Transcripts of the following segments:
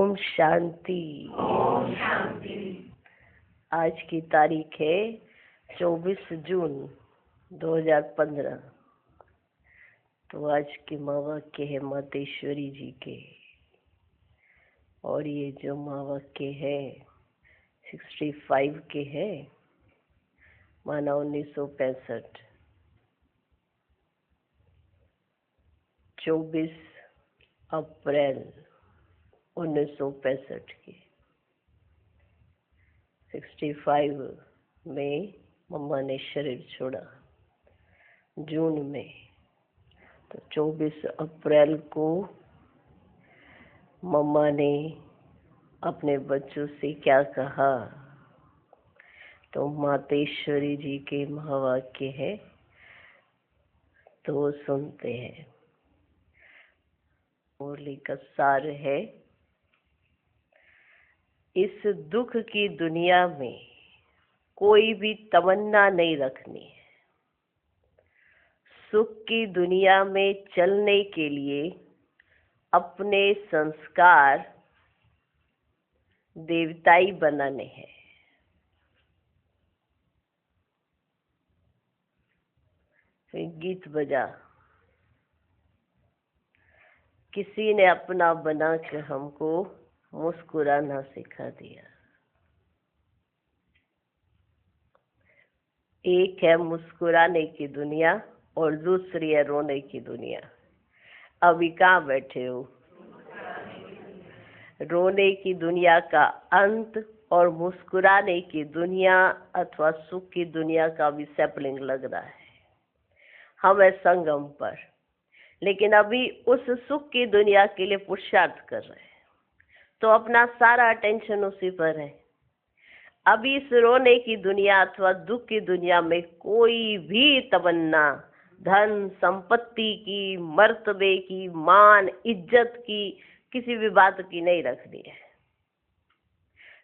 ओम शांति। ओम शांति। आज की तारीख है 24 जून 2015। तो आज के महावाक्य है मातेश्वरी जी के, और ये जो महावाक्य है 65 के है, माना 1965, 24 अप्रैल 1965 की। 65 में मम्मा ने शरीर छोड़ा, जून में। तो 24 अप्रैल को मम्मा ने अपने बच्चों से क्या कहा, तो मातेश्वरी जी के महावाक्य है, तो सुनते हैं। मुरली का सार है, इस दुख की दुनिया में कोई भी तमन्ना नहीं रखनी है। सुख की दुनिया में चलने के लिए अपने संस्कार देवताई बनाने हैं। फिर गीत बजा, किसी ने अपना बना के हमको मुस्कुराना सिखा दिया। एक है मुस्कुराने की दुनिया और दूसरी है रोने की दुनिया। अभी कहाँ बैठे हो? रोने की दुनिया का अंत और मुस्कुराने की दुनिया अथवा सुख की दुनिया का भी सैपलिंग लग रहा है। हम है संगम पर, लेकिन अभी उस सुख की दुनिया के लिए पुरुषार्थ कर रहे हैं, तो अपना सारा अटेंशन उसी पर है। अभी इस रोने की दुनिया अथवा दुख की दुनिया में कोई भी तमन्ना धन संपत्ति की, मर्तबे की, मान इज्जत की, किसी भी बात की नहीं रखनी है।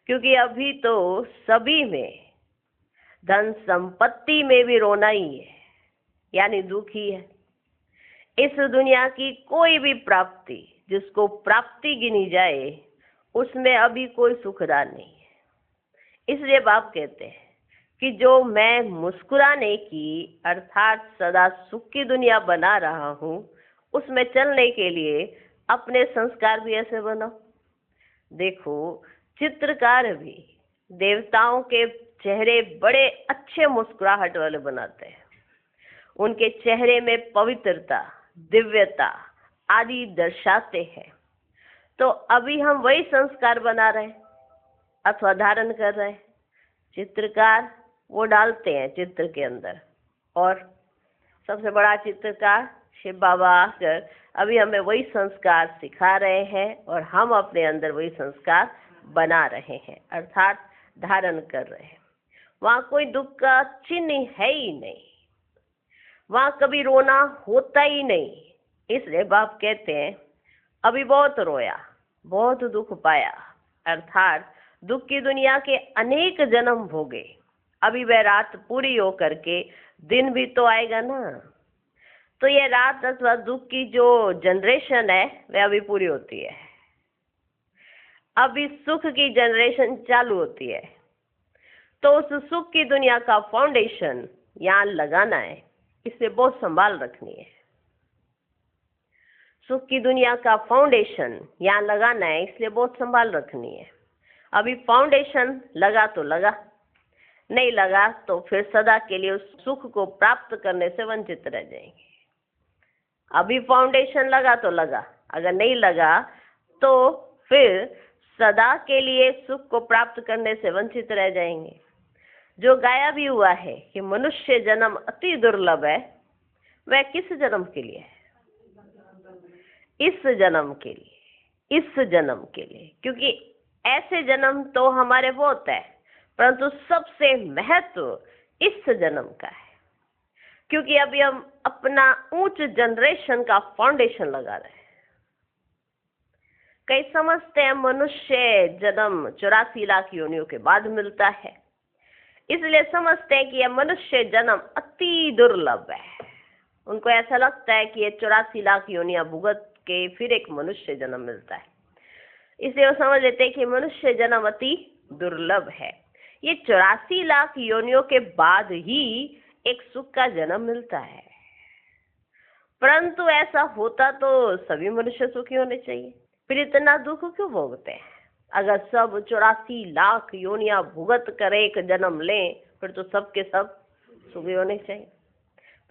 क्योंकि अभी तो सभी में, धन संपत्ति में भी रोना ही है, यानी दुख ही है। इस दुनिया की कोई भी प्राप्ति जिसको प्राप्ति गिनी जाए, उसमें अभी कोई सुखदान नहीं है। इसलिए बाप कहते हैं कि जो मैं मुस्कुराने की अर्थात सदा सुख की दुनिया बना रहा हूँ, उसमें चलने के लिए अपने संस्कार भी ऐसे बनाओ। देखो, चित्रकार भी देवताओं के चेहरे बड़े अच्छे मुस्कुराहट वाले बनाते हैं। उनके चेहरे में पवित्रता, दिव्यता आदि दर्शाते हैं। तो अभी हम वही संस्कार बना रहे हैं अथवा धारण कर रहे हैं। चित्रकार वो डालते हैं चित्र के अंदर, और सबसे बड़ा चित्रकार शिव बाबा आकर अभी हमें वही संस्कार सिखा रहे हैं, और हम अपने अंदर वही संस्कार बना रहे हैं अर्थात धारण कर रहे हैं। वहाँ कोई दुख का चिन्ह है ही नहीं, वहाँ कभी रोना होता ही नहीं। इसलिए बाप कहते हैं अभी बहुत रोया, बहुत दुख पाया, अर्थात दुख की दुनिया के अनेक जन्म भोगे। अभी वह रात पूरी हो करके दिन भी तो आएगा ना। तो ये रात अथवा दुख की जो जनरेशन है वह अभी पूरी होती है। अभी सुख की जनरेशन चालू होती है। तो उस सुख की दुनिया का फाउंडेशन यहाँ लगाना है, इसे बहुत संभाल रखनी है। सुख की दुनिया का फाउंडेशन यहाँ लगाना है, इसलिए बहुत संभाल रखनी है। अभी फाउंडेशन लगा तो लगा, नहीं लगा तो फिर सदा के लिए उस सुख को प्राप्त करने से वंचित रह जाएंगे। अभी फाउंडेशन लगा तो लगा, अगर नहीं लगा तो फिर सदा के लिए सुख को प्राप्त करने से वंचित रह जाएंगे। जो गाया भी हुआ है कि मनुष्य जन्म अति दुर्लभ है, वह किस जन्म के लिए है? इस जन्म के लिए, इस जन्म के लिए। क्योंकि ऐसे जन्म तो हमारे बहुत है, परंतु सबसे महत्व इस जन्म का है। क्योंकि अभी हम अपना उच्च जनरेशन का फाउंडेशन लगा रहे हैं। कई समझते हैं मनुष्य जन्म 84 लाख योनियों के बाद मिलता है, इसलिए समझते हैं कि यह मनुष्य जन्म अति दुर्लभ है। उनको ऐसा लगता है कि ये 84 लाख योनियां भुगत के फिर एक मनुष्य जन्म मिलता है। इसलिए वो समझ लेते हैं कि मनुष्य जन्म अति दुर्लभ है। ये 84 लाख योनियों के बाद ही एक सुख का जन्म मिलता है, परंतु ऐसा होता तो सभी मनुष्य सुखी होने चाहिए। फिर इतना दुख क्यों भोगते हैं? अगर सब 84 लाख योनियां भुगत कर एक जन्म लें, फिर तो सबके सब सुखी होने चाहिए।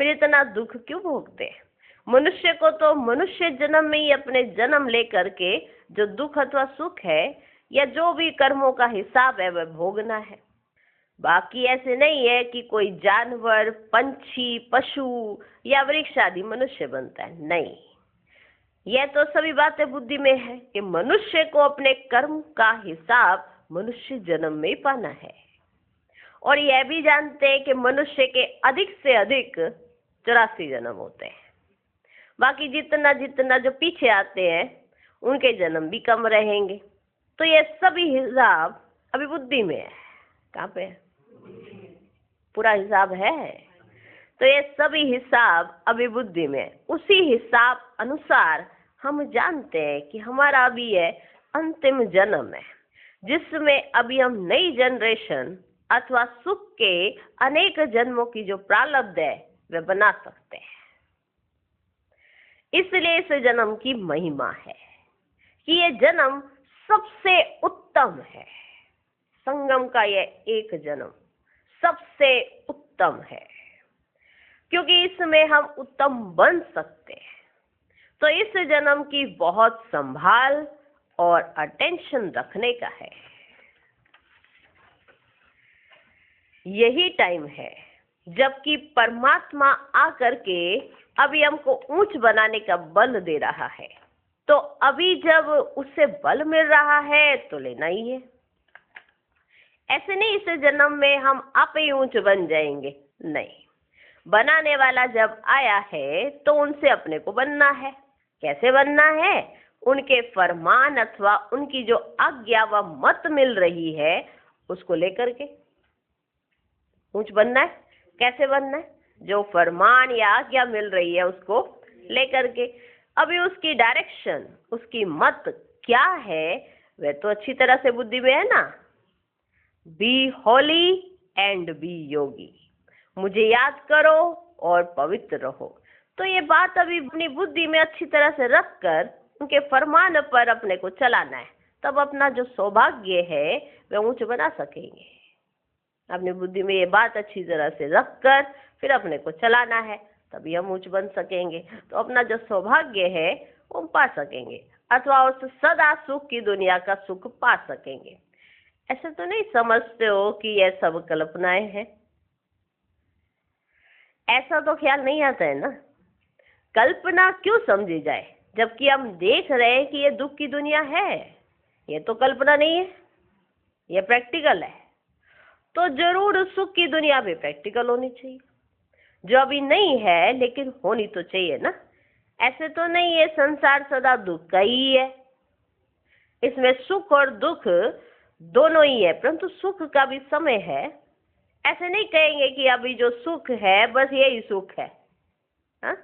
फिर इतना दुख क्यों भोगते हैं? मनुष्य को तो मनुष्य जन्म में ही अपने जन्म लेकर के जो दुख अथवा सुख है या जो भी कर्मों का हिसाब है वह भोगना है। बाकी ऐसे नहीं है कि कोई जानवर, पंछी, पशु या वृक्ष आदि मनुष्य बनता है, नहीं। यह तो सभी बातें बुद्धि में है कि मनुष्य को अपने कर्म का हिसाब मनुष्य जन्म में ही पाना है। और यह भी जानते हैं कि मनुष्य के अधिक से अधिक 84 जन्म होते हैं। बाकी जितना जितना जो पीछे आते हैं उनके जन्म भी कम रहेंगे। तो ये सभी हिसाब अभी बुद्धि में है। कहाँ पे है? पूरा हिसाब है। तो ये सभी हिसाब अभी बुद्धि में, उसी हिसाब अनुसार हम जानते हैं कि हमारा अभी ये अंतिम जन्म है, जिसमें अभी हम नई जनरेशन अथवा सुख के अनेक जन्मों की जो प्रारब्ध है वे बना सकते हैं। इसलिए इस जन्म की महिमा है कि ये जन्म सबसे उत्तम है। संगम का ये एक जन्म सबसे उत्तम है, क्योंकि इसमें हम उत्तम बन सकते हैं। तो इस जन्म की बहुत संभाल और अटेंशन रखने का है। यही टाइम है जबकि परमात्मा आकर के अभी हमको ऊंच बनाने का बल दे रहा है। तो अभी जब उससे बल मिल रहा है तो लेना ही है। ऐसे नहीं इस जन्म में हम आप ही ऊंच बन जाएंगे, नहीं। बनाने वाला जब आया है तो उनसे अपने को बनना है। कैसे बनना है? उनके फरमान अथवा उनकी जो आज्ञा व मत मिल रही है उसको लेकर के ऊंच बनना है। कैसे बनना है? जो फरमान या आज्ञा मिल रही है उसको लेकर के। अभी उसकी डायरेक्शन, उसकी मत क्या है वह तो अच्छी तरह से बुद्धि में है ना। बी होली एंड बी योगी, मुझे याद करो और पवित्र रहो। तो ये बात अभी अपनी बुद्धि में अच्छी तरह से रख कर उनके फरमान पर अपने को चलाना है, तब अपना जो सौभाग्य है वह ऊंच बना सकेंगे। अपनी बुद्धि में ये बात अच्छी तरह से रख कर फिर अपने को चलाना है, तभी हम ऊंच बन सकेंगे। तो अपना जो सौभाग्य है वो पा सकेंगे, अथवा उस सदा सुख की दुनिया का सुख पा सकेंगे। ऐसे तो नहीं समझते हो कि यह सब कल्पनाएं हैं? ऐसा तो ख्याल नहीं आता है ना। कल्पना क्यों समझी जाए, जबकि हम देख रहे हैं कि ये दुख की दुनिया है। ये तो कल्पना नहीं है, ये प्रैक्टिकल है। तो जरूर सुख की दुनिया भी प्रैक्टिकल होनी चाहिए, जो अभी नहीं है लेकिन होनी तो चाहिए ना। ऐसे तो नहीं ये संसार सदा दुख का ही है, इसमें सुख और दुख दोनों ही है, परंतु सुख का भी समय है। ऐसे नहीं कहेंगे कि अभी जो सुख है बस यही सुख है, हाँ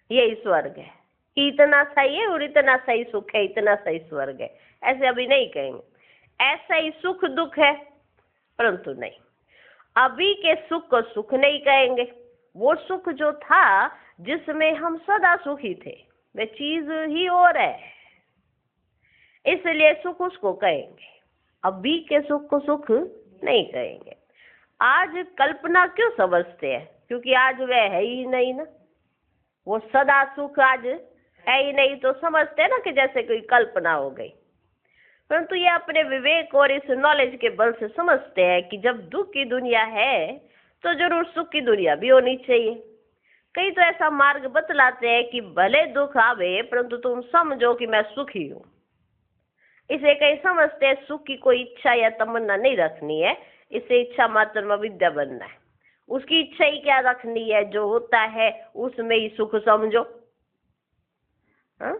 यही स्वर्ग है, कि इतना सही है और इतना सही सुख है, इतना सही स्वर्ग है। ऐसे अभी नहीं कहेंगे। ऐसा ही सुख दुख है, परंतु नहीं, अभी के सुख को सुख नहीं कहेंगे। वो सुख जो था जिसमें हम सदा सुखी थे वह चीज ही और है, इसलिए सुख उसको कहेंगे। अभी के सुख को सुख नहीं कहेंगे। आज कल्पना क्यों समझते हैं? क्योंकि आज वह है ही नहीं ना, वो सदा सुख आज है ही नहीं, तो समझते हैं ना कि जैसे कोई कल्पना हो गई। परंतु ये अपने विवेक और इस नॉलेज के बल से समझते हैं कि जब दुख की दुनिया है तो जरूर सुख की दुनिया भी होनी चाहिए। कई तो ऐसा मार्ग बतलाते हैं कि भले दुख आवे परंतु तुम समझो कि मैं सुखी हूँ। इसे कई समझते हैं सुख की कोई इच्छा या तमन्ना नहीं रखनी है, इसे इच्छा मात्र में विद्या बनना है। उसकी इच्छा ही क्या रखनी है, जो होता है उसमें ही सुख समझो। हाँ?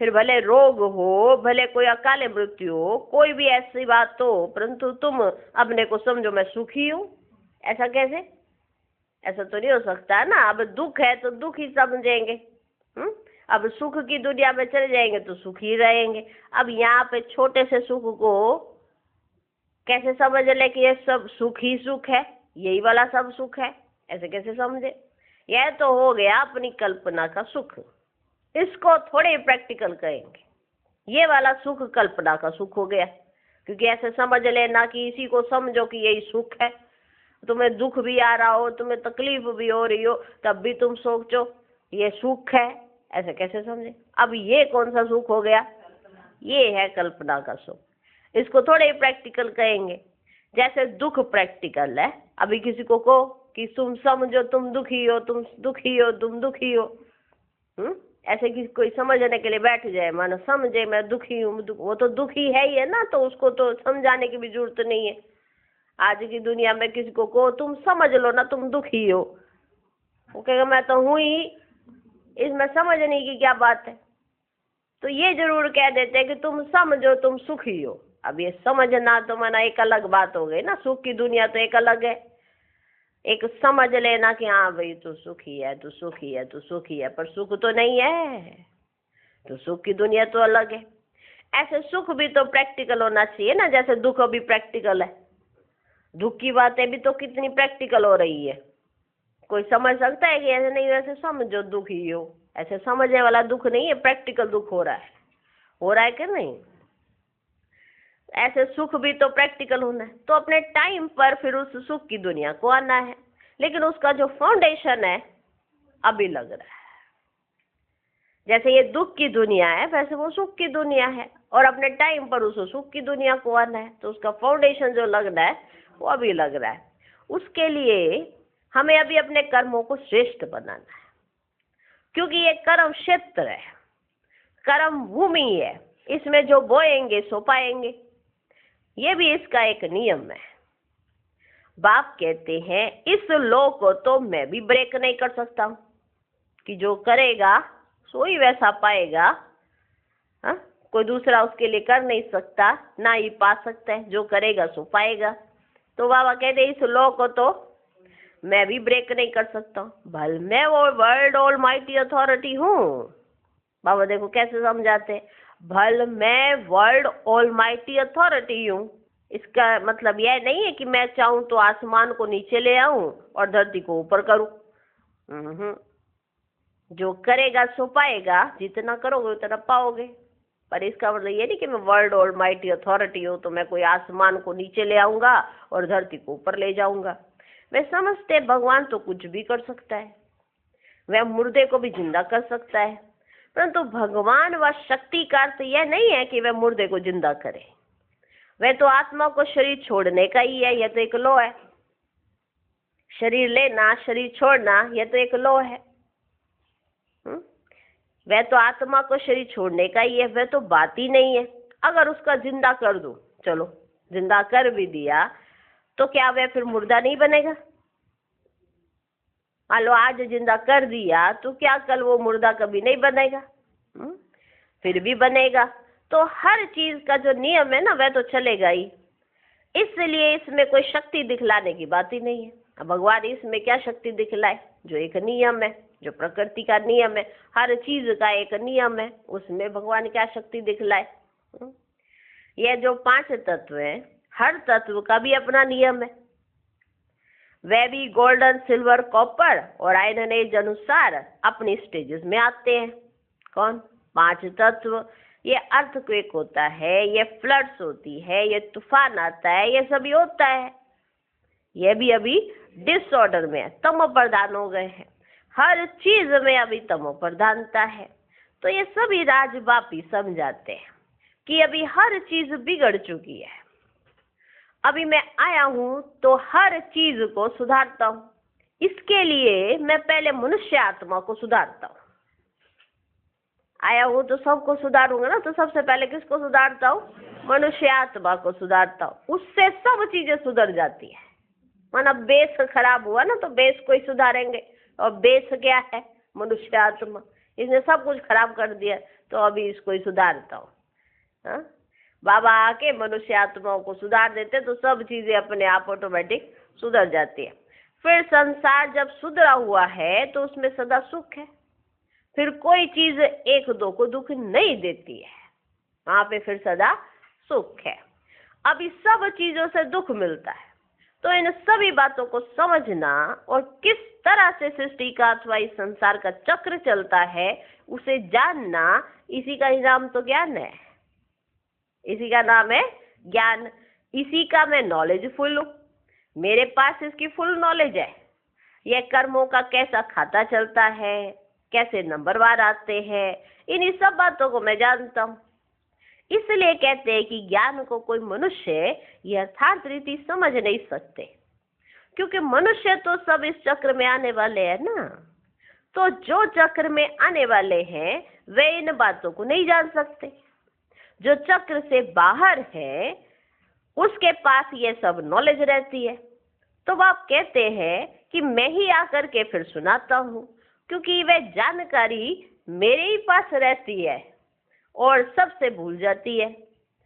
फिर भले रोग हो, भले कोई अकाले मृत्यु हो, कोई भी ऐसी बात हो, परंतु तुम अपने को समझो मैं सुखी हूँ। ऐसा कैसे? ऐसा तो नहीं हो सकता ना। अब दुख है तो दुख ही समझेंगे, अब सुख की दुनिया में चले जाएंगे तो सुख ही रहेंगे। अब यहाँ पे छोटे से सुख को कैसे समझ ले कि ये सब सुख ही सुख है, यही वाला सब सुख है, ऐसे कैसे समझे? यह तो हो गया अपनी कल्पना का सुख, इसको थोड़े प्रैक्टिकल कहेंगे। ये वाला सुख कल्पना का सुख हो गया, क्योंकि ऐसे समझ लेना कि इसी को समझो कि यही सुख है। तुम्हें दुख भी आ रहा हो, तुम्हें तकलीफ भी हो रही हो, तब भी तुम सोचो ये सुख है, ऐसे कैसे समझे? अब ये कौन सा सुख हो गया? ये है कल्पना का सुख, इसको थोड़े प्रैक्टिकल कहेंगे। जैसे दुख प्रैक्टिकल है, अभी किसी को कहो कि तुम समझो तुम दुखी हो, तुम दुखी हो, तुम दुखी हो, ऐसे कि कोई समझने के लिए बैठ जाए, मानो समझे मैं दुखी हूँ, वो तो दुखी है ही है ना, तो उसको तो समझाने की भी जरूरत नहीं है। आज की दुनिया में किसी को कहो तुम समझ लो ना तुम दुखी हो, वो कहेगा मैं तो हूँ ही, इसमें समझने की क्या बात है? तो ये जरूर कह देते हैं कि तुम समझो तुम सुखी हो। अब ये समझना तो माना एक अलग बात हो गई ना, सुख की दुनिया तो एक अलग है। एक समझ लेना कि हाँ भाई तू सुखी है, तू सुखी है, तू सुखी है, पर सुख तो नहीं है, तो सुख की दुनिया तो अलग है। ऐसे सुख भी तो प्रैक्टिकल होना चाहिए ना, जैसे दुख भी प्रैक्टिकल है। दुख की बातें भी तो कितनी प्रैक्टिकल हो रही है। कोई समझ सकता है कि ऐसे नहीं, वैसे समझो दुखी हो, ऐसे समझने वाला दुख नहीं है, प्रैक्टिकल दुख हो रहा है कि नहीं? ऐसे सुख भी तो प्रैक्टिकल होना है, तो अपने टाइम पर फिर उस सुख की दुनिया को आना है, लेकिन उसका जो फाउंडेशन है अभी लग रहा है। जैसे ये दुख की दुनिया है वैसे वो सुख की दुनिया है, और अपने टाइम पर उस सुख की दुनिया को आना है, तो उसका फाउंडेशन जो लगना है वो अभी लग रहा है। उसके लिए हमें अभी अपने कर्मों को श्रेष्ठ बनाना है, क्योंकि ये कर्म क्षेत्र है, कर्म भूमि है, इसमें जो बोएंगे सो पाएंगे। ये भी इसका एक नियम है। बाप कहते हैं इस लॉ को तो मैं भी ब्रेक नहीं कर सकता हूँ कि जो करेगा सो ही वैसा पाएगा। हाँ, कोई दूसरा उसके लिए कर नहीं सकता, ना ही पा सकता है, जो करेगा सो पाएगा। तो बाबा कहते इस लॉ को तो मैं भी ब्रेक नहीं कर सकता हूँ, भल मैं वो वर्ल्ड ऑलमाइटी अथॉरिटी हूँ। बाबा देखो कैसे समझाते हैं, भल मैं वर्ल्ड ऑलमाइटी अथॉरिटी हूँ। इसका मतलब यह नहीं है कि मैं चाहूँ तो आसमान को नीचे ले आऊं और धरती को ऊपर करूं। जो करेगा सो पाएगा, जितना करोगे उतना पाओगे। पर इसका मतलब ये नहीं कि मैं वर्ल्ड ऑलमाइटी अथॉरिटी हूँ तो मैं कोई आसमान को नीचे ले आऊंगा और धरती को ऊपर ले जाऊंगा। वे समझते भगवान तो कुछ भी कर सकता है, वह मुर्दे को भी जिंदा कर सकता है, परंतु भगवान व शक्ति का अर्थ यह नहीं है कि वह मुर्दे को जिंदा करे। वह तो आत्मा को शरीर छोड़ने का ही है, यह तो एक लॉ है। शरीर लेना शरीर छोड़ना यह तो एक लॉ है। वह तो आत्मा को शरीर छोड़ने का ही है, वह तो बात ही नहीं है। अगर उसका जिंदा कर दूं, चलो जिंदा कर भी दिया तो क्या वह फिर मुर्दा नहीं बनेगा? मान लो आज जिंदा कर दिया तो क्या कल वो मुर्दा कभी नहीं बनेगा? फिर भी बनेगा। तो हर चीज का जो नियम है ना वह तो चलेगा ही, इसलिए इसमें कोई शक्ति दिखलाने की बात ही नहीं है। अब भगवान इसमें क्या शक्ति दिखलाए? जो एक नियम है, जो प्रकृति का नियम है, हर चीज का एक नियम है, उसमें भगवान क्या शक्ति दिखलाए? यह जो 5 तत्व है, हर तत्व का भी अपना नियम है। वह भी गोल्डन सिल्वर कॉपर और आयरन एज अनुसार अपनी स्टेजेस में आते हैं। कौन? 5 तत्व। ये अर्थक्वेक होता है, ये फ्लड्स होती है, ये तूफान आता है, ये सभी होता है। ये भी अभी डिसऑर्डर में है, तमो प्रधान हो गए हैं। हर चीज में अभी तमो प्रधानता है। तो ये सभी राजबापी समझाते हैं कि अभी हर चीज बिगड़ चुकी है। अभी मैं आया हूं तो हर चीज को सुधारता हूं। इसके लिए मैं पहले मनुष्य आत्मा को सुधारता हूं। आया हूं तो सबको सुधारूंगा ना, तो सबसे पहले किसको सुधारता हूँ? मनुष्य आत्मा को सुधारता हूँ। उससे सब चीजें सुधर जाती है। माना बेस खराब हुआ ना तो बेस को ही सुधारेंगे, और बेस क्या है? मनुष्य आत्मा। इसने सब कुछ खराब कर दिया, तो अभी इसको ही सुधारता हूँ। बाबा आके मनुष्य आत्माओं को सुधार देते तो सब चीजें अपने आप ऑटोमेटिक सुधर जाती है। फिर संसार जब सुधरा हुआ है तो उसमें सदा सुख है। फिर कोई चीज एक दो को दुख नहीं देती है, वहां पे फिर सदा सुख है। अभी सब चीजों से दुख मिलता है, तो इन सभी बातों को समझना और किस तरह से सृष्टि का अथवा इस संसार का चक्र चलता है उसे जानना, इसी का ही नाम तो ज्ञान है, इसी का नाम है ज्ञान। इसी का मैं नॉलेजफुल हूँ, मेरे पास इसकी फुल नॉलेज है। यह कर्मों का कैसा खाता चलता है, कैसे नंबरवार आते हैं, इन्हीं सब बातों को मैं जानता हूँ। इसलिए कहते हैं कि ज्ञान को कोई मनुष्य यथार्थ रीति समझ नहीं सकते, क्योंकि मनुष्य तो सब इस चक्र में आने वाले हैं ना। तो जो चक्र में आने वाले हैं वे इन बातों को नहीं जान सकते। जो चक्र से बाहर है उसके पास ये सब नॉलेज रहती है। तो आप कहते हैं कि मैं ही आकर के फिर सुनाता हूँ, क्योंकि वह जानकारी मेरे ही पास रहती है और सबसे भूल जाती है।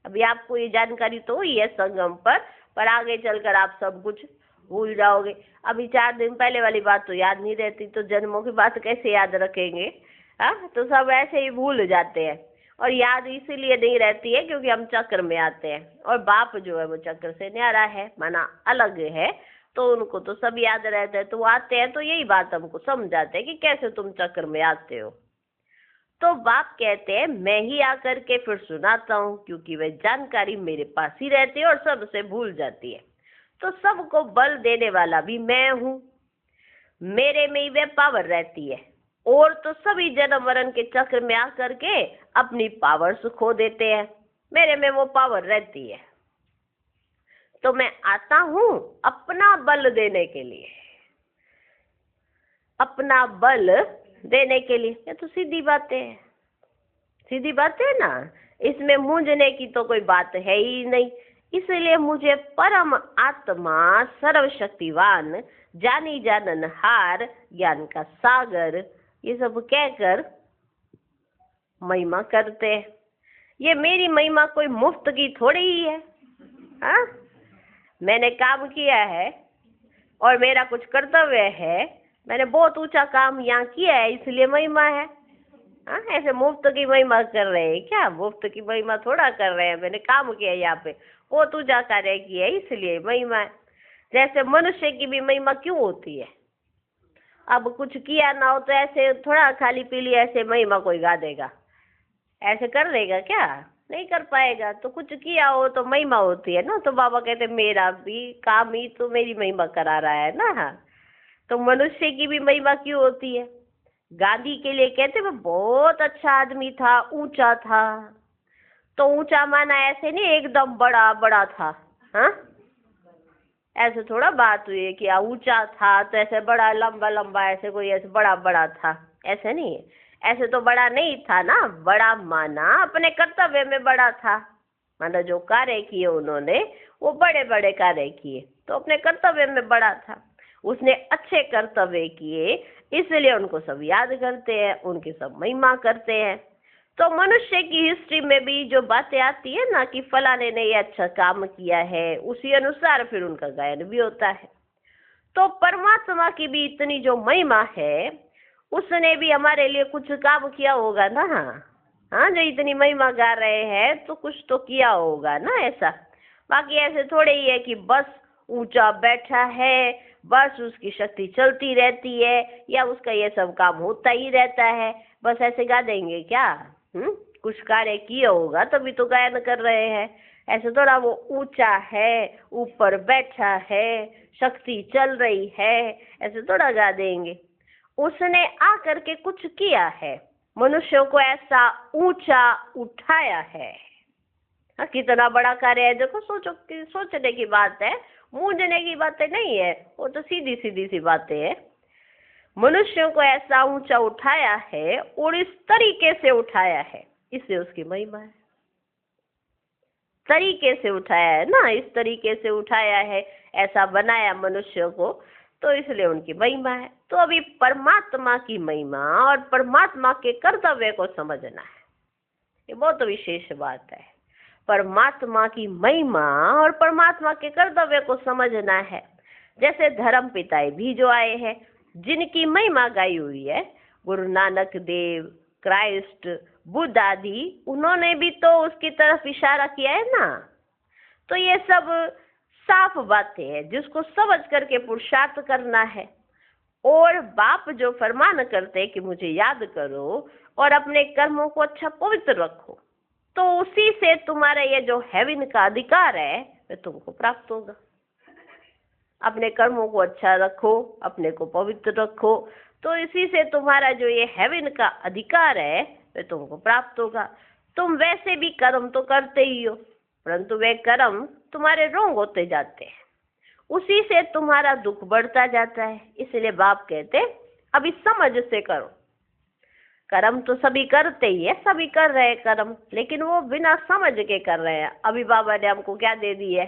अभी आपको ये जानकारी तो हुई है संगम पर आगे चलकर आप सब कुछ भूल जाओगे। अभी 4 दिन पहले वाली बात तो याद नहीं रहती, तो जन्मों की बात कैसे याद रखेंगे? हाँ, तो सब ऐसे ही भूल जाते हैं। और याद इसीलिए नहीं रहती है क्योंकि हम चक्र में आते हैं, और बाप जो है वो चक्र से न्यारा है, माना अलग है, तो उनको तो सब याद रहता है। तो वो आते हैं तो यही बात हमको समझाते हैं कि कैसे तुम चक्र में आते हो। तो बाप कहते हैं मैं ही आकर के फिर सुनाता हूँ, क्योंकि वह जानकारी मेरे पास ही रहती है और सबसे भूल जाती है। तो सबको बल देने वाला भी मैं हूँ, मेरे में ही वह पावर रहती है। और तो सभी जन्म मरण के चक्र में आकर के अपनी पावर्स खो देते हैं, मेरे में वो पावर रहती है। तो मैं आता हूँ अपना बल देने के लिए, अपना बल देने के लिए। ये तो सीधी बातें है, सीधी बातें है ना, इसमें मूंझने की तो कोई बात है ही नहीं। इसलिए मुझे परम आत्मा, सर्वशक्तिवान, जानी जाननहार, ज्ञान का सागर, ये सब कहकर महिमा करते हैं। ये मेरी महिमा कोई मुफ्त की थोड़ी ही है। हाँ, मैंने काम किया है और मेरा कुछ कर्तव्य है, मैंने बहुत ऊंचा काम यहाँ किया है, इसलिए महिमा है। हाँ, ऐसे मुफ्त की महिमा कर रहे हैं क्या? मुफ्त की महिमा थोड़ा कर रहे हैं, मैंने काम किया यहाँ पे, बहुत ऊंचा कार्य किया है, इसलिए महिमा है। जैसे मनुष्य की भी महिमा क्यों होती है? अब कुछ किया ना हो तो ऐसे थोड़ा खाली पीली ऐसे महिमा कोई गा देगा, ऐसे कर देगा क्या? नहीं कर पाएगा। तो कुछ किया हो तो महिमा होती है ना। तो बाबा कहते मेरा भी काम ही तो मेरी महिमा करा रहा है ना। तो मनुष्य की भी महिमा क्यों होती है? गांधी के लिए कहते वो बहुत अच्छा आदमी था, ऊंचा था। तो ऊंचा माना ऐसे नहीं एकदम बड़ा बड़ा था, हाँ, ऐसे थोड़ा बात हुई है कि ऊंचा था तो ऐसे बड़ा लंबा लंबा, ऐसे कोई ऐसे बड़ा बड़ा था, ऐसे नहीं है। ऐसे तो बड़ा नहीं था ना, बड़ा माना अपने कर्तव्य में बड़ा था, माना जो कार्य किए उन्होंने वो बड़े बड़े कार्य किए, तो अपने कर्तव्य में बड़ा था। उसने अच्छे कर्तव्य किए, इसलिए उनको सब याद करते हैं, उनकी सब महिमा करते हैं। तो मनुष्य की हिस्ट्री में भी जो बातें आती है ना कि फलाने ने ये अच्छा काम किया है, उसी अनुसार फिर उनका गायन भी होता है। तो परमात्मा की भी इतनी जो महिमा है, उसने भी हमारे लिए कुछ काम किया होगा ना। हाँ, जो इतनी महिमा गा रहे हैं तो कुछ तो किया होगा ना ऐसा। बाकी ऐसे थोड़े ही है कि बस ऊंचा बैठा है, बस उसकी शक्ति चलती रहती है, या उसका ये सब काम होता ही रहता है, बस ऐसे गा देंगे क्या? कुछ कार्य किया होगा तभी तो गायन कर रहे हैं। ऐसे थोड़ा वो ऊंचा है, ऊपर बैठा है, शक्ति चल रही है, ऐसे थोड़ा गा देंगे। उसने आकर के कुछ किया है, मनुष्यों को ऐसा ऊंचा उठाया है। हाँ, कितना बड़ा कार्य है देखो, सोचने की बात है, मूंझने की बातें नहीं है, वो तो सीधी सीधी सी बातें है। मनुष्यों को ऐसा ऊंचा उठाया है और इस तरीके से उठाया है, इसलिए उसकी महिमा है। तरीके से उठाया है ना, इस तरीके से उठाया है, ऐसा बनाया मनुष्य को, तो इसलिए उनकी महिमा है। तो अभी परमात्मा की महिमा और परमात्मा के कर्तव्य को समझना है, ये बहुत विशेष बात है। परमात्मा की महिमा और परमात्मा के कर्तव्य को समझना है। जैसे धर्म पिताएं भी जो आए हैं, जिनकी महिमा गाई हुई है, गुरु नानक देव, क्राइस्ट, बुद्ध आदि, उन्होंने भी तो उसकी तरफ इशारा किया है ना। तो ये सब साफ बातें हैं जिसको समझ करके पुरुषार्थ करना है। और बाप जो फरमान करते हैं कि मुझे याद करो और अपने कर्मों को अच्छा पवित्र रखो, तो उसी से तुम्हारा ये जो हेवन का अधिकार है वह तुमको प्राप्त होगा। अपने कर्मों को अच्छा रखो, अपने को पवित्र रखो, तो इसी से तुम्हारा जो ये हेवन का अधिकार है वह तुमको प्राप्त होगा। तुम वैसे भी कर्म तो करते ही हो, परंतु वे कर्म तुम्हारे रोंग होते जाते हैं, उसी से तुम्हारा दुख बढ़ता जाता है। इसलिए बाप कहते अभी समझ से करो। कर्म तो सभी करते ही है, सभी कर रहे हैं कर्म, लेकिन वो बिना समझ के कर रहे हैं। अभी बाबा ने हमको क्या दे दी है?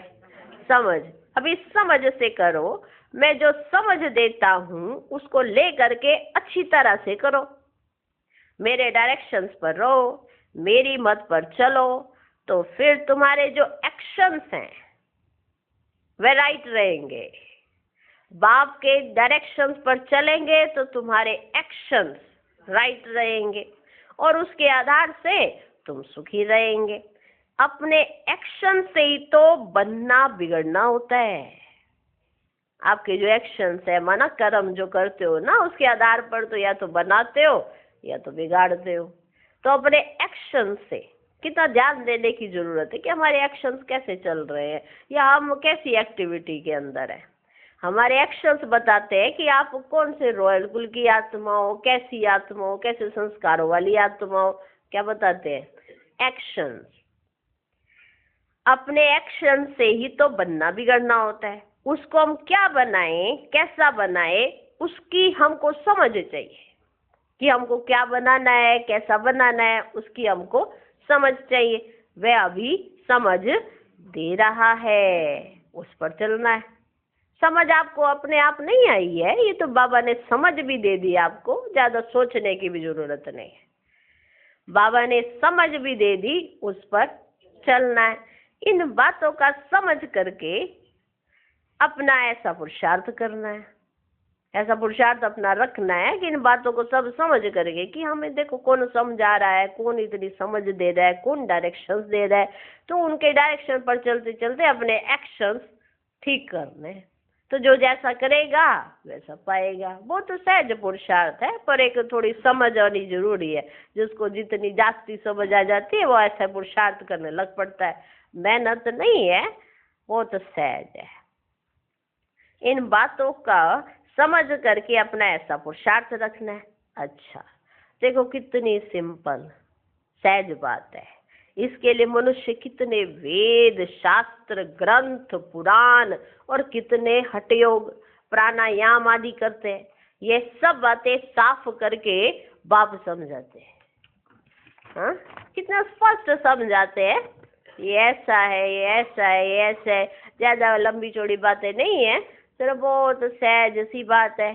समझ। अभी समझ से करो। मैं जो समझ देता हूँ उसको ले करके अच्छी तरह से करो। मेरे डायरेक्शंस पर रहो, मेरी मत पर चलो, तो फिर तुम्हारे जो एक्शंस हैं वे राइट रहेंगे। बाप के डायरेक्शंस पर चलेंगे तो तुम्हारे एक्शंस राइट रहेंगे और उसके आधार से तुम सुखी रहेंगे। अपने एक्शन से ही तो बनना बिगड़ना होता है। आपके जो एक्शंस है, माना कर्म जो करते हो ना, उसके आधार पर तो या तो बनाते हो या तो बिगाड़ते हो। तो अपने एक्शन से कितना ध्यान देने की जरूरत है कि हमारे एक्शंस कैसे चल रहे हैं या हम कैसी एक्टिविटी के अंदर है। हमारे एक्शंस बताते हैं कि आप कौन से रॉयल कुल की आत्मा हो, कैसी आत्मा हो, कैसे संस्कारों वाली आत्मा हो। क्या बताते हैं? एक्शंस। अपने एक्शन से ही तो बनना बिगड़ना होता है। उसको हम क्या बनाएं, कैसा बनाए, उसकी हमको समझ चाहिए कि हमको क्या बनाना है, कैसा बनाना है, उसकी हमको समझ चाहिए। वह अभी समझ दे रहा है, उस पर चलना है। समझ आपको अपने आप नहीं आई है, ये तो बाबा ने समझ भी दे दी आपको, ज्यादा सोचने की भी जरूरत नहीं है। बाबा ने समझ भी दे दी, उस पर चलना है। इन बातों का समझ करके अपना ऐसा पुरुषार्थ करना है, ऐसा पुरुषार्थ अपना रखना है कि इन बातों को सब समझ करके कि हमें देखो कौन समझा रहा है, कौन इतनी समझ दे रहा है, कौन डायरेक्शंस दे रहा है, तो उनके डायरेक्शन पर चलते चलते अपने एक्शंस ठीक करने। तो जो जैसा करेगा वैसा पाएगा। वो तो सहज पुरुषार्थ है, पर एक थोड़ी समझ आनी जरूरी है। जिसको जितनी जास्ती समझ आ जाती है वो ऐसा पुरुषार्थ करने लग पड़ता है। मेहनत नहीं है, वो तो सहज है। इन बातों का समझ करके अपना ऐसा पुरुषार्थ रखना है। अच्छा देखो कितनी सिंपल सहज बात है। इसके लिए मनुष्य कितने वेद, शास्त्र, ग्रंथ, पुराण और कितने हठयोग, प्राणायाम आदि करते हैं। ये सब बातें साफ करके बाप समझाते हैं। हाँ, कितना स्पष्ट समझाते हैं। ये ऐसा है, ये ऐसा है, ये ऐसा है। ज्यादा लंबी चौड़ी बातें नहीं है, सिर्फ बहुत सहज सी बात है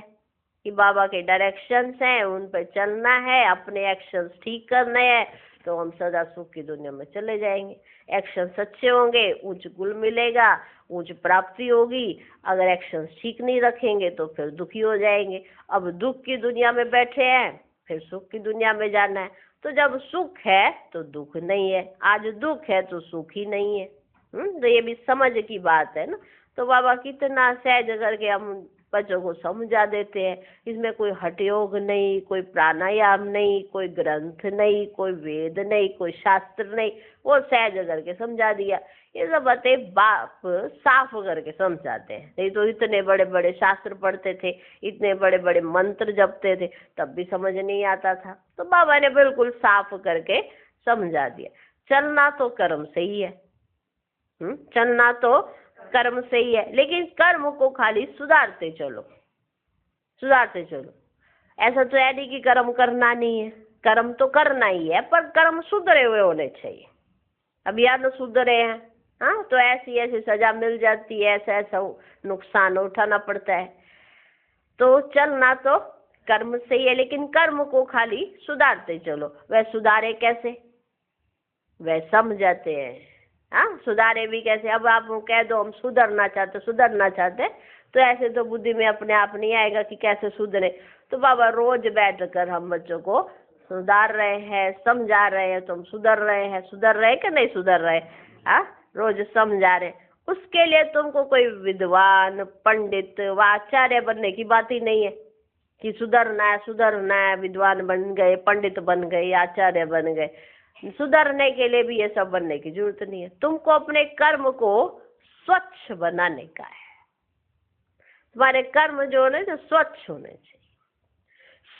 कि बाबा के डायरेक्शंस हैं, उन पर चलना है, अपने एक्शंस ठीक करने हैं, तो हम सदा सुख की दुनिया में चले जाएंगे। एक्शन अच्छे होंगे, उच्च कुल मिलेगा, उच्च प्राप्ति होगी। अगर एक्शंस ठीक नहीं रखेंगे तो फिर दुखी हो जाएंगे। अब दुख की दुनिया में बैठे हैं, फिर सुख की दुनिया में जाना है। तो जब सुख है तो दुख नहीं है, आज दुख है तो सुख ही नहीं है। तो ये भी समझ की बात है ना। तो बाबा कितना सहज करके हम बच्चों को समझा देते हैं। इसमें कोई हठयोग नहीं, कोई प्राणायाम नहीं, कोई ग्रंथ नहीं, कोई वेद नहीं, कोई शास्त्र नहीं, वो सहज करके समझा दिया। ये सब बातें बाप साफ करके समझाते हैं। नहीं तो इतने बड़े बड़े शास्त्र पढ़ते थे, इतने बड़े बड़े मंत्र जपते थे, तब भी समझ नहीं आता था। तो बाबा ने बिल्कुल साफ करके समझा दिया। चलना तो कर्म से ही है, चलना तो कर्म से ही है, लेकिन कर्म को खाली सुधारते चलो, सुधारते चलो। ऐसा तो है नहीं कि कर्म करना नहीं है, कर्म तो करना ही है, पर कर्म सुधरे हुए होने चाहिए। अब यार न सुधरे हैं, हाँ, तो ऐसी ऐसी सजा मिल जाती है, ऐसा ऐसा नुकसान उठाना पड़ता है। तो चलना तो कर्म से ही है, लेकिन कर्म को खाली सुधारते चलो। वह सुधारे कैसे, वह समझाते हैं। हाँ, सुधारे भी कैसे। अब आप कह दो हम सुधरना चाहते, तो ऐसे तो बुद्धि में अपने आप नहीं आएगा कि कैसे सुधरे। तो बाबा रोज बैठ कर हम बच्चों को सुधार रहे हैं, समझा रहे हैं। तुम सुधर रहे कि नहीं सुधर रहे? रोज समझा रहे। उसके लिए तुमको कोई विद्वान, पंडित व आचार्य बनने की बात ही नहीं है कि सुधरना है, विद्वान बन गए, पंडित बन गए, आचार्य बन गए। सुधरने के लिए भी ये सब बनने की जरूरत नहीं है। तुमको अपने कर्म को स्वच्छ बनाने का है। तुम्हारे कर्म जो है जो स्वच्छ होने चाहिए।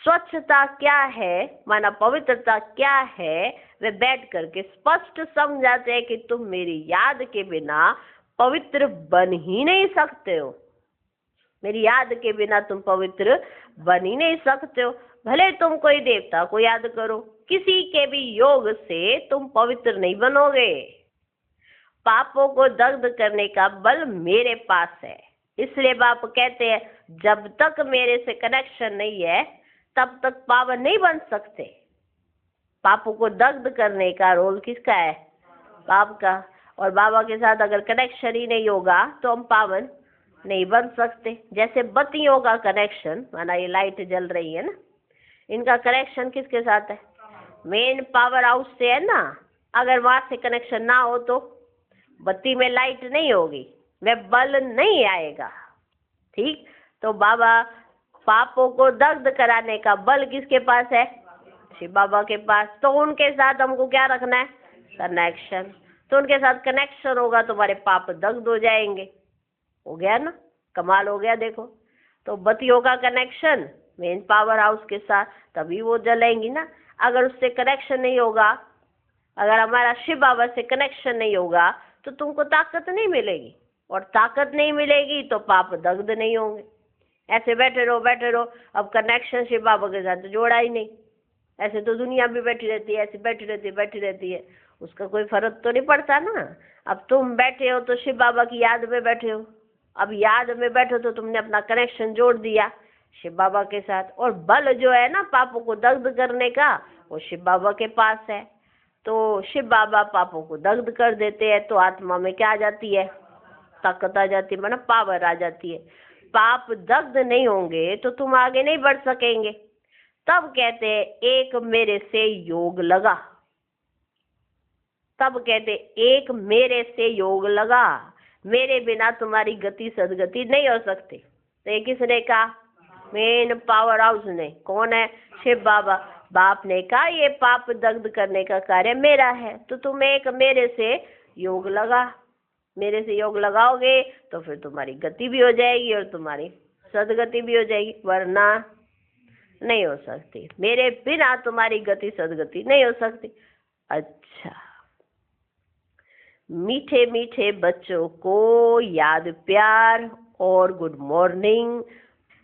स्वच्छता क्या है, माना पवित्रता क्या है, वे बैठ करके स्पष्ट समझाते हैं कि तुम मेरी याद के बिना पवित्र बन ही नहीं सकते हो। मेरी याद के बिना तुम पवित्र बन ही नहीं सकते हो। भले तुम कोई देवता को याद करो, किसी के भी योग से तुम पवित्र नहीं बनोगे। पापों को दग्ध करने का बल मेरे पास है। इसलिए बाप कहते हैं जब तक मेरे से कनेक्शन नहीं है तब तक पावन नहीं बन सकते। पापों को दग्ध करने का रोल किसका है? बाप का। और बाबा के साथ अगर कनेक्शन ही नहीं होगा तो हम पावन नहीं बन सकते। जैसे बत्तियों का कनेक्शन, माना ये लाइट जल रही है ना, इनका कनेक्शन किसके साथ है? मेन पावर हाउस से है ना। अगर वहां से कनेक्शन ना हो तो बत्ती में लाइट नहीं होगी, में बल नहीं आएगा। ठीक, तो बाबा पापों को दग्ध कराने का बल किसके पास है? शिव बाबा के पास। तो उनके साथ हमको क्या रखना है? कनेक्शन। तो उनके साथ कनेक्शन होगा तो हमारे पाप दग्ध हो जाएंगे। हो गया ना, कमाल हो गया। देखो, तो बत्तियों का कनेक्शन मेन पावर हाउस के साथ, तभी वो जलेंगी ना। अगर उससे कनेक्शन नहीं होगा, अगर हमारा शिव बाबा से कनेक्शन नहीं होगा तो तुमको ताकत नहीं मिलेगी, और ताकत नहीं मिलेगी तो पाप दग्ध नहीं होंगे। ऐसे बैठे रहो। अब कनेक्शन शिव बाबा के साथ तो जोड़ा ही नहीं। ऐसे तो दुनिया भी बैठी रहती है, ऐसे बैठी रहती है, उसका कोई फर्क तो नहीं पड़ता ना। अब तुम बैठे हो तो शिव बाबा की याद में बैठे हो। अब याद में बैठो तो तुमने अपना कनेक्शन जोड़ दिया शिव बाबा के साथ, और बल जो है ना पापों को दग्ध करने का वो शिव बाबा के पास है। तो शिव बाबा पापों को दग्ध कर देते हैं तो आत्मा में क्या आ जाती है? ताकत आ जाती है, मतलब पावर आ जाती है। पाप दग्ध नहीं होंगे तो तुम आगे नहीं बढ़ सकेंगे। तब कहते हैं एक मेरे से योग लगा। तब कहते एक मेरे से योग लगा, मेरे बिना तुम्हारी गति सदगति नहीं हो सकती। तो ये किसने कहा? मेन पावर हाउस ने। कौन है? शिव बाबा। बाप ने कहा ये पाप दग्ध करने का कार्य मेरा है, तो तुम एक मेरे से योग लगा। मेरे से योग लगाओगे तो फिर तुम्हारी गति भी हो जाएगी और तुम्हारी सदगति भी हो जाएगी, वरना नहीं हो सकती। मेरे बिना तुम्हारी गति सदगति नहीं हो सकती। अच्छा, मीठे मीठे बच्चों को याद प्यार और गुड मॉर्निंग।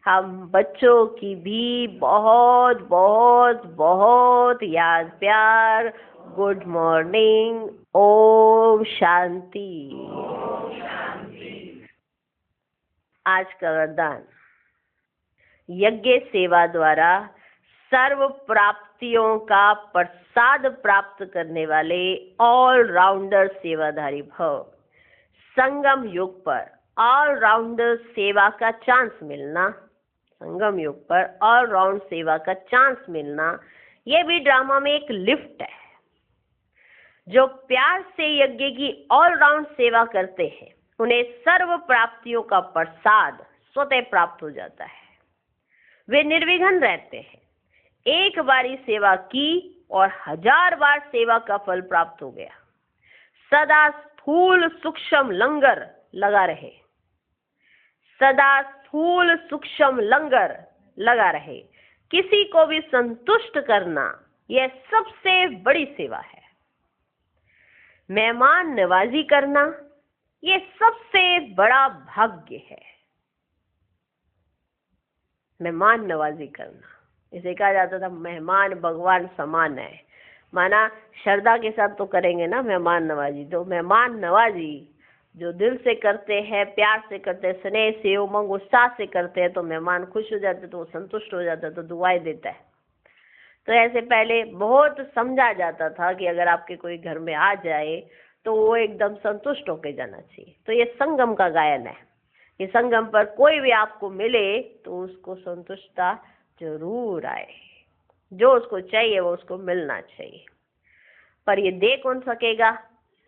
हम बच्चों की भी बहुत बहुत बहुत याद प्यार, गुड मॉर्निंग। ओम शांति। आज का वरदान, यज्ञ सेवा द्वारा सर्व प्राप्तियों का प्रसाद प्राप्त करने वाले ऑलराउंडर सेवाधारी भव। संगम युग पर ऑलराउंडर सेवा का चांस मिलना, संगम युग पर ऑलराउंड सेवा का चांस मिलना, ये भी ड्रामा में एक लिफ्ट है। जो प्यार से यज्ञ की ऑलराउंड सेवा करते हैं उन्हें सर्व प्राप्तियों का प्रसाद स्वतः प्राप्त हो जाता है। वे निर्विघ्न रहते हैं। एक बारी सेवा की और 1000 बार सेवा का फल प्राप्त हो गया। सदा स्थूल सूक्ष्म लंगर लगा रहे, सदा स्थूल सूक्ष्म लंगर लगा रहे। किसी को भी संतुष्ट करना यह सबसे बड़ी सेवा है। मेहमान नवाजी करना यह सबसे बड़ा भाग्य है। मेहमान नवाजी करना, इसे कहा जाता था मेहमान भगवान समान है। माना श्रद्धा के साथ तो करेंगे ना मेहमान नवाजी। तो मेहमान नवाजी जो दिल से करते हैं, प्यार से करते हैं, स्नेह से, उमंग उत्साह से करते हैं, तो मेहमान खुश हो जाते, तो वो संतुष्ट हो जाता है, तो दुआएं देता है। तो ऐसे पहले बहुत समझा जाता था कि अगर आपके कोई घर में आ जाए तो वो एकदम संतुष्ट होकर जाना चाहिए। तो ये संगम का गायन है कि संगम पर कोई भी आपको मिले तो उसको संतुष्टता जरूर आए। जो उसको चाहिए वो उसको मिलना चाहिए। पर ये दे कौन सकेगा?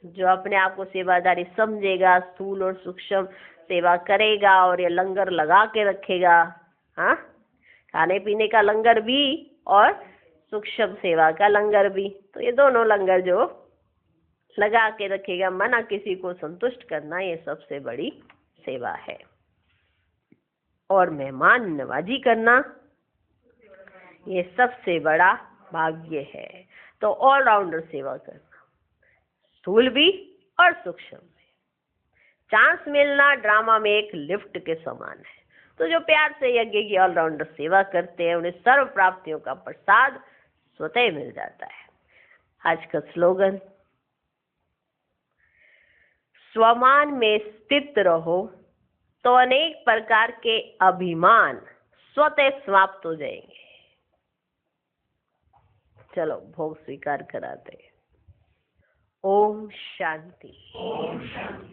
जो अपने आप को सेवादारी समझेगा, स्थूल और सूक्ष्म सेवा करेगा और ये लंगर लगा के रखेगा। हाँ, खाने पीने का लंगर भी और सूक्ष्म सेवा का लंगर भी। तो ये दोनों लंगर जो लगा के रखेगा, मना किसी को संतुष्ट करना, ये सबसे बड़ी सेवा है। और मेहमान नवाजी करना ये सबसे बड़ा भाग्य है। तो ऑलराउंडर सेवा करना, स्थूल भी और सूक्ष्म भी। चांस मिलना ड्रामा में एक लिफ्ट के समान है। तो जो प्यार से यज्ञ की ऑलराउंडर सेवा करते हैं, उन्हें सर्व प्राप्तियों का प्रसाद स्वतः मिल जाता है। आज का स्लोगन, स्वमान में स्थित रहो तो अनेक प्रकार के अभिमान स्वतः समाप्त हो जाएंगे। चलो भोग स्वीकार कराते हैं। ओम शांति। ओम शांति।